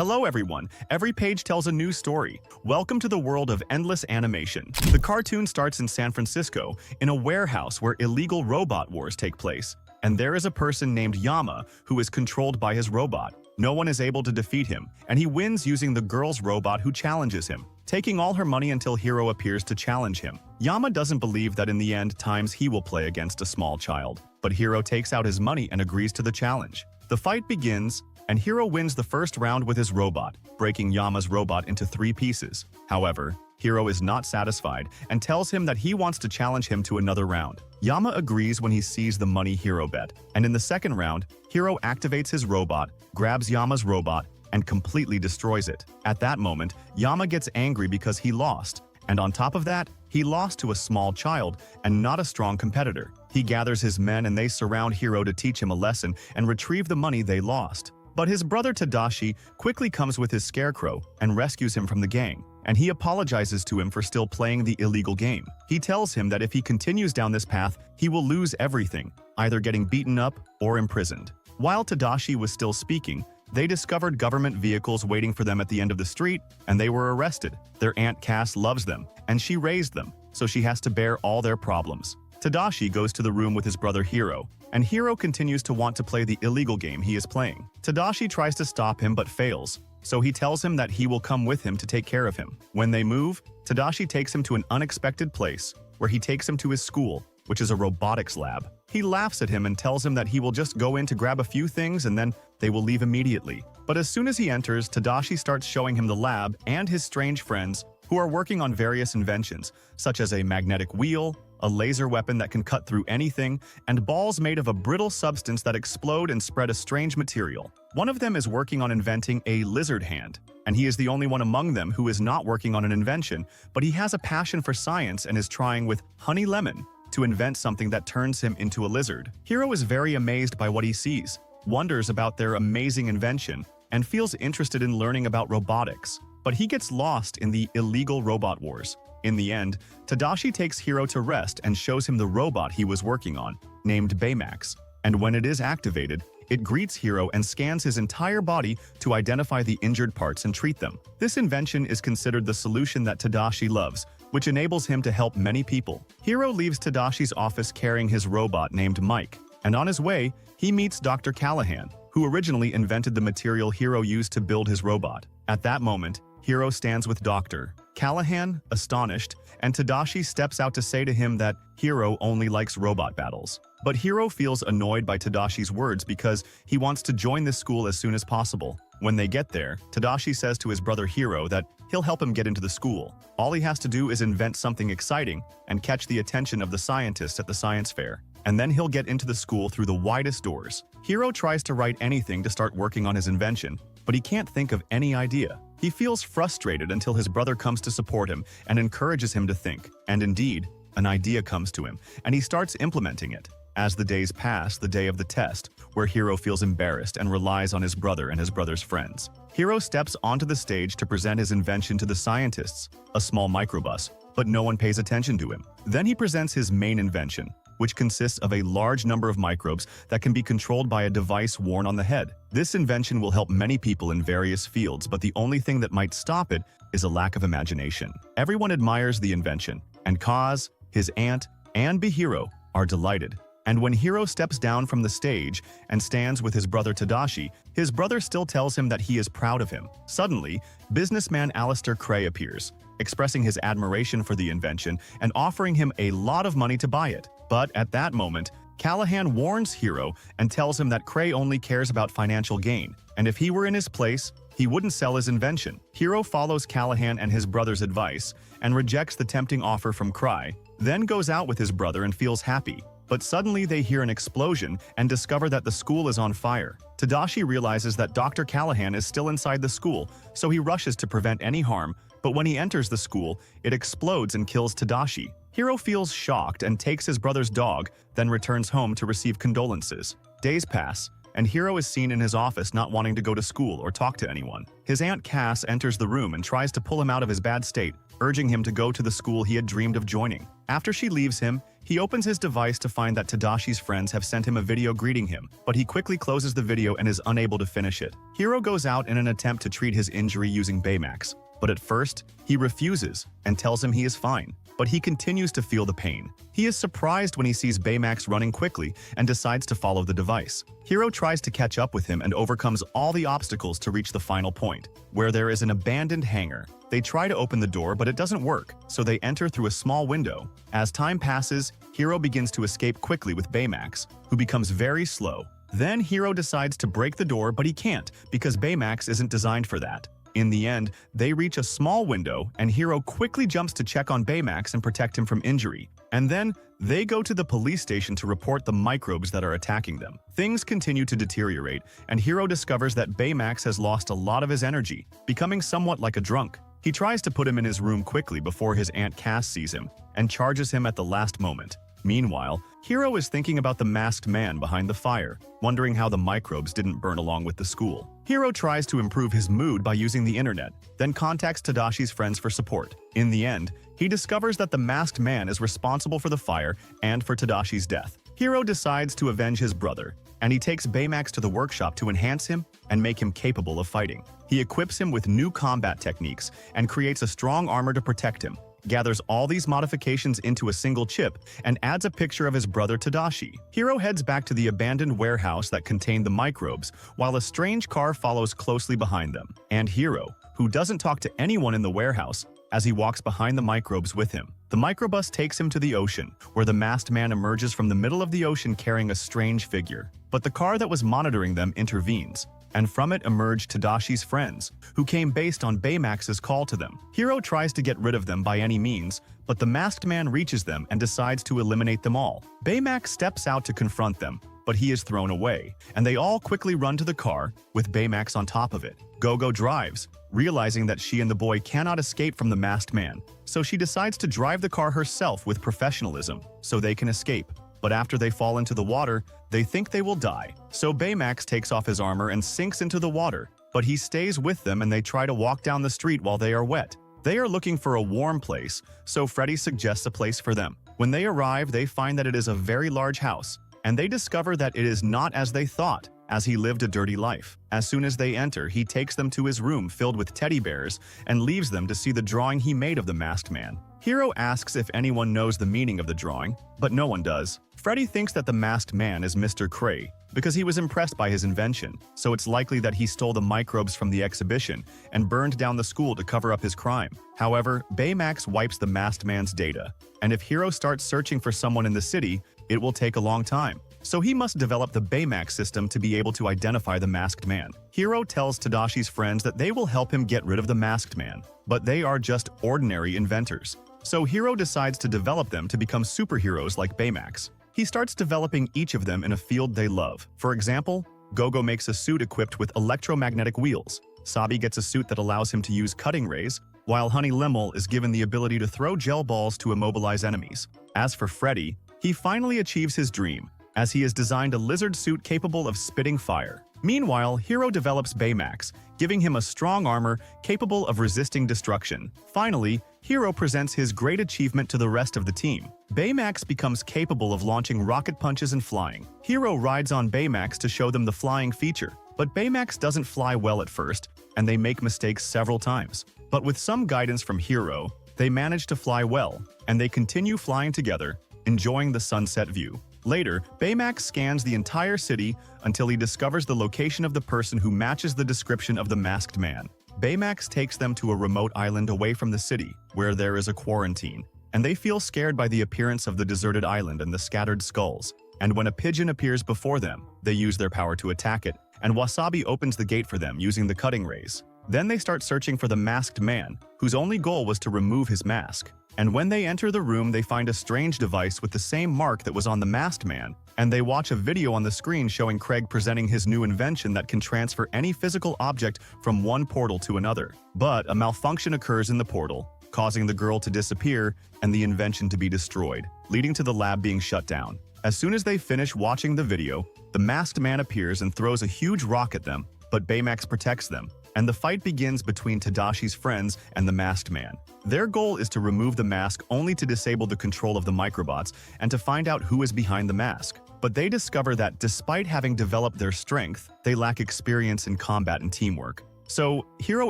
Hello everyone, every page tells a new story. Welcome to the world of endless animation. The cartoon starts in San Francisco, in a warehouse where illegal robot wars take place. And there is a person named Yama who is controlled by his robot. No one is able to defeat him, and he wins using the girl's robot who challenges him, taking all her money until Hiro appears to challenge him. Yama doesn't believe that in the end times he will play against a small child, but Hiro takes out his money and agrees to the challenge. The fight begins, and Hiro wins the first round with his robot, breaking Yama's robot into 3 pieces. However, Hiro is not satisfied and tells him that he wants to challenge him to another round. Yama agrees when he sees the money Hiro bet, and in the second round, Hiro activates his robot, grabs Yama's robot, and completely destroys it. At that moment, Yama gets angry because he lost, and on top of that, he lost to a small child and not a strong competitor. He gathers his men and they surround Hiro to teach him a lesson and retrieve the money they lost. But his brother Tadashi quickly comes with his scarecrow and rescues him from the gang, and he apologizes to him for still playing the illegal game. He tells him that if he continues down this path, he will lose everything, either getting beaten up or imprisoned. While Tadashi was still speaking, they discovered government vehicles waiting for them at the end of the street, and they were arrested. Their Aunt Cass loves them, and she raised them, so she has to bear all their problems. Tadashi goes to the room with his brother Hiro, and Hiro continues to want to play the illegal game he is playing. Tadashi tries to stop him but fails, so he tells him that he will come with him to take care of him. When they move, Tadashi takes him to an unexpected place, where he takes him to his school, which is a robotics lab. He laughs at him and tells him that he will just go in to grab a few things and then they will leave immediately. But as soon as he enters, Tadashi starts showing him the lab and his strange friends who are working on various inventions, such as a magnetic wheel, a laser weapon that can cut through anything, and balls made of a brittle substance that explode and spread a strange material. One of them is working on inventing a lizard hand, and he is the only one among them who is not working on an invention, but he has a passion for science and is trying with honey lemon to invent something that turns him into a lizard. Hiro is very amazed by what he sees, wonders about their amazing invention, and feels interested in learning about robotics. But he gets lost in the illegal robot wars. In the end, Tadashi takes Hiro to rest and shows him the robot he was working on, named Baymax. And when it is activated, it greets Hiro and scans his entire body to identify the injured parts and treat them. This invention is considered the solution that Tadashi loves, which enables him to help many people. Hiro leaves Tadashi's office carrying his robot named Mike, and on his way, he meets Dr. Callahan, who originally invented the material Hiro used to build his robot. At that moment, Hiro stands with Dr. Callahan, astonished, and Tadashi steps out to say to him that Hiro only likes robot battles. But Hiro feels annoyed by Tadashi's words because he wants to join this school as soon as possible. When they get there, Tadashi says to his brother Hiro that he'll help him get into the school. All he has to do is invent something exciting and catch the attention of the scientists at the science fair, and then he'll get into the school through the widest doors. Hiro tries to write anything to start working on his invention, but he can't think of any idea. He feels frustrated until his brother comes to support him and encourages him to think. And indeed, an idea comes to him, and he starts implementing it. As the days pass, the day of the test, where Hiro feels embarrassed and relies on his brother and his brother's friends. Hiro steps onto the stage to present his invention to the scientists, a small microbus, but no one pays attention to him. Then he presents his main invention, which consists of a large number of microbes that can be controlled by a device worn on the head. This invention will help many people in various fields, but the only thing that might stop it is a lack of imagination. Everyone admires the invention, and Kaz, his aunt, and Hiro are delighted. And when Hiro steps down from the stage and stands with his brother Tadashi, his brother still tells him that he is proud of him. Suddenly, businessman Alistair Cray appears, expressing his admiration for the invention and offering him a lot of money to buy it. But at that moment, Callahan warns Hiro and tells him that Cray only cares about financial gain, and if he were in his place, he wouldn't sell his invention. Hiro follows Callahan and his brother's advice and rejects the tempting offer from Cray, then goes out with his brother and feels happy. But suddenly they hear an explosion and discover that the school is on fire. Tadashi realizes that Dr. Callahan is still inside the school, so he rushes to prevent any harm, but when he enters the school, it explodes and kills Tadashi. Hiro feels shocked and takes his brother's dog, then returns home to receive condolences. Days pass, and Hiro is seen in his office not wanting to go to school or talk to anyone. His aunt Cass enters the room and tries to pull him out of his bad state, urging him to go to the school he had dreamed of joining. After she leaves him, he opens his device to find that Tadashi's friends have sent him a video greeting him, but he quickly closes the video and is unable to finish it. Hiro goes out in an attempt to treat his injury using Baymax, but at first, he refuses and tells him he is fine, but he continues to feel the pain. He is surprised when he sees Baymax running quickly and decides to follow the device. Hiro tries to catch up with him and overcomes all the obstacles to reach the final point, where there is an abandoned hangar. They try to open the door, but it doesn't work, so they enter through a small window. As time passes, Hiro begins to escape quickly with Baymax, who becomes very slow. Then Hiro decides to break the door, but he can't because Baymax isn't designed for that. In the end, they reach a small window, and Hiro quickly jumps to check on Baymax and protect him from injury. And then, they go to the police station to report the microbes that are attacking them. Things continue to deteriorate, and Hiro discovers that Baymax has lost a lot of his energy, becoming somewhat like a drunk. He tries to put him in his room quickly before his Aunt Cass sees him, and charges him at the last moment. Meanwhile, Hiro is thinking about the masked man behind the fire, wondering how the microbes didn't burn along with the school. Hiro tries to improve his mood by using the internet, then contacts Tadashi's friends for support. In the end, he discovers that the masked man is responsible for the fire and for Tadashi's death. Hiro decides to avenge his brother, and he takes Baymax to the workshop to enhance him and make him capable of fighting. He equips him with new combat techniques and creates a strong armor to protect him, gathers all these modifications into a single chip, and adds a picture of his brother Tadashi. Hiro heads back to the abandoned warehouse that contained the microbes, while a strange car follows closely behind them. And Hiro, who doesn't talk to anyone in the warehouse, as he walks behind the microbes with him. The microbus takes him to the ocean, where the masked man emerges from the middle of the ocean carrying a strange figure. But the car that was monitoring them intervenes, and from it emerge Tadashi's friends, who came based on Baymax's call to them. Hiro tries to get rid of them by any means, but the masked man reaches them and decides to eliminate them all. Baymax steps out to confront them, but he is thrown away, and they all quickly run to the car, with Baymax on top of it. Gogo drives, realizing that she and the boy cannot escape from the masked man, so she decides to drive the car herself with professionalism, so they can escape. But after they fall into the water, they think they will die. So Baymax takes off his armor and sinks into the water, but he stays with them and they try to walk down the street while they are wet. They are looking for a warm place, so Freddy suggests a place for them. When they arrive, they find that it is a very large house, and they discover that it is not as they thought, as he lived a dirty life. As soon as they enter, he takes them to his room filled with teddy bears and leaves them to see the drawing he made of the masked man. Hiro asks if anyone knows the meaning of the drawing, but no one does. Freddy thinks that the masked man is Mr. Cray because he was impressed by his invention, so it's likely that he stole the microbes from the exhibition and burned down the school to cover up his crime. However, Baymax wipes the masked man's data, and if Hiro starts searching for someone in the city, it will take a long time. So he must develop the Baymax system to be able to identify the masked man. Hiro tells Tadashi's friends that they will help him get rid of the masked man, but they are just ordinary inventors. So Hiro decides to develop them to become superheroes like Baymax. He starts developing each of them in a field they love. For example, Gogo makes a suit equipped with electromagnetic wheels. Sabi gets a suit that allows him to use cutting rays, while Honey Lemon is given the ability to throw gel balls to immobilize enemies. As for Freddy, he finally achieves his dream, as he has designed a lizard suit capable of spitting fire. Meanwhile, Hiro develops Baymax, giving him a strong armor capable of resisting destruction. Finally, Hiro presents his great achievement to the rest of the team. Baymax becomes capable of launching rocket punches and flying. Hiro rides on Baymax to show them the flying feature, but Baymax doesn't fly well at first, and they make mistakes several times. But with some guidance from Hiro, they manage to fly well, and they continue flying together, enjoying the sunset view. Later, Baymax scans the entire city until he discovers the location of the person who matches the description of the masked man. Baymax takes them to a remote island away from the city, where there is a quarantine, and they feel scared by the appearance of the deserted island and the scattered skulls. And when a pigeon appears before them, they use their power to attack it, and Wasabi opens the gate for them using the cutting rays. Then they start searching for the masked man, whose only goal was to remove his mask. And when they enter the room, they find a strange device with the same mark that was on the masked man, and they watch a video on the screen showing Craig presenting his new invention that can transfer any physical object from one portal to another. But a malfunction occurs in the portal, causing the girl to disappear and the invention to be destroyed, leading to the lab being shut down. As soon as they finish watching the video, the masked man appears and throws a huge rock at them, but Baymax protects them, and the fight begins between Tadashi's friends and the masked man. Their goal is to remove the mask only to disable the control of the microbots and to find out who is behind the mask. But they discover that despite having developed their strength, they lack experience in combat and teamwork. So, Hiro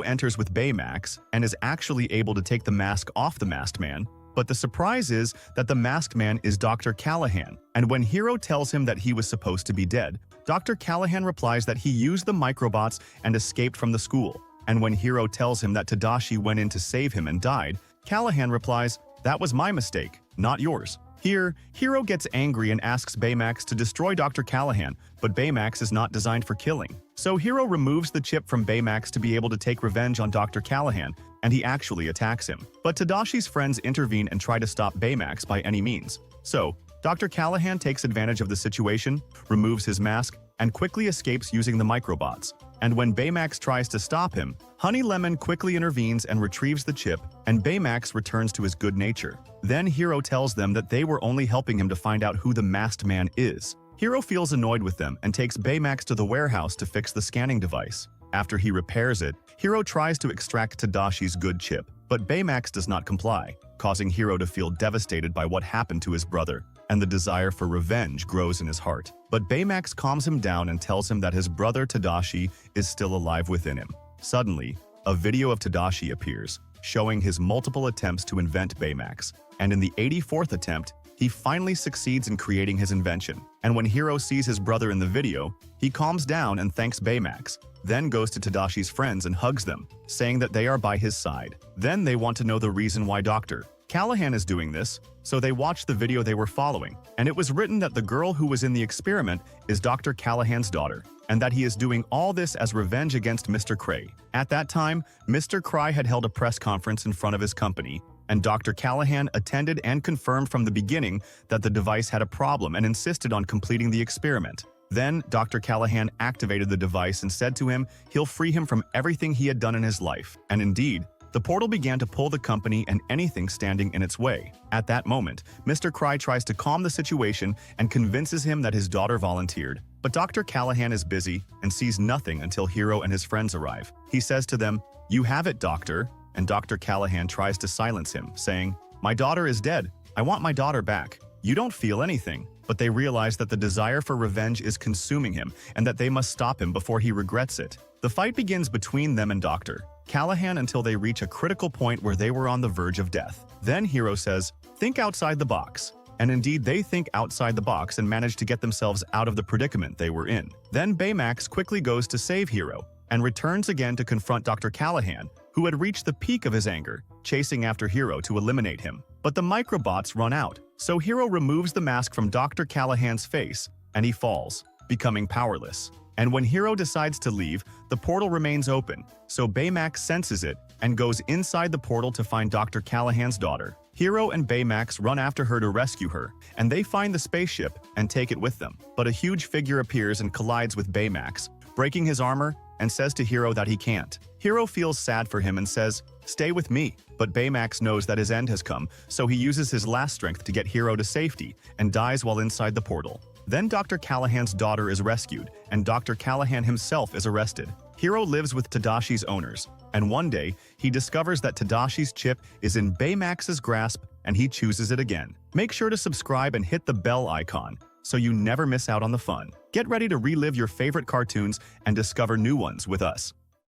enters with Baymax and is actually able to take the mask off the masked man, but the surprise is that the masked man is Dr. Callahan, and when Hiro tells him that he was supposed to be dead, Dr. Callahan replies that he used the microbots and escaped from the school. And when Hiro tells him that Tadashi went in to save him and died, Callahan replies, "That was my mistake, not yours." Here, Hiro gets angry and asks Baymax to destroy Dr. Callahan, but Baymax is not designed for killing. So Hiro removes the chip from Baymax to be able to take revenge on Dr. Callahan, and he actually attacks him. But Tadashi's friends intervene and try to stop Baymax by any means. So, Dr. Callahan takes advantage of the situation, removes his mask, and quickly escapes using the microbots. And when Baymax tries to stop him, Honey Lemon quickly intervenes and retrieves the chip, and Baymax returns to his good nature. Then Hiro tells them that they were only helping him to find out who the masked man is. Hiro feels annoyed with them and takes Baymax to the warehouse to fix the scanning device. After he repairs it, Hiro tries to extract Tadashi's good chip, but Baymax does not comply, causing Hiro to feel devastated by what happened to his brother, and the desire for revenge grows in his heart. But Baymax calms him down and tells him that his brother Tadashi is still alive within him. Suddenly, a video of Tadashi appears, showing his multiple attempts to invent Baymax, and in the 84th attempt, he finally succeeds in creating his invention. And when Hiro sees his brother in the video, he calms down and thanks Baymax, then goes to Tadashi's friends and hugs them, saying that they are by his side. Then they want to know the reason why Dr. Callahan is doing this, so they watch the video they were following, and it was written that the girl who was in the experiment is Dr. Callahan's daughter, and that he is doing all this as revenge against Mr. Cray. At that time, Mr. Cry had held a press conference in front of his company, and Dr. Callahan attended and confirmed from the beginning that the device had a problem and insisted on completing the experiment. Then, Dr. Callahan activated the device and said to him he'll free him from everything he had done in his life, and indeed, the portal began to pull the company and anything standing in its way. At that moment, Mr. Cry tries to calm the situation and convinces him that his daughter volunteered. But Dr. Callahan is busy and sees nothing until Hiro and his friends arrive. He says to them, "You have it, Doctor," and Dr. Callahan tries to silence him, saying, "My daughter is dead. I want my daughter back. You don't feel anything." But they realize that the desire for revenge is consuming him and that they must stop him before he regrets it. The fight begins between them and Dr. Callahan until they reach a critical point where they were on the verge of death. Then Hiro says, "Think outside the box." And indeed, they think outside the box and manage to get themselves out of the predicament they were in. Then Baymax quickly goes to save Hiro and returns again to confront Dr. Callahan, who had reached the peak of his anger, chasing after Hiro to eliminate him. But the microbots run out, so Hiro removes the mask from Dr. Callahan's face, and he falls, becoming powerless. And when Hiro decides to leave, the portal remains open, so Baymax senses it and goes inside the portal to find Dr. Callahan's daughter. Hiro and Baymax run after her to rescue her, and they find the spaceship and take it with them. But a huge figure appears and collides with Baymax, breaking his armor, and says to Hiro that he can't. Hiro feels sad for him and says, "Stay with me." But Baymax knows that his end has come, so he uses his last strength to get Hiro to safety and dies while inside the portal. Then Dr. Callahan's daughter is rescued, and Dr. Callahan himself is arrested. Hiro lives with Tadashi's owners, and one day, he discovers that Tadashi's chip is in Baymax's grasp, and he chooses it again. Make sure to subscribe and hit the bell icon, so you never miss out on the fun. Get ready to relive your favorite cartoons and discover new ones with us.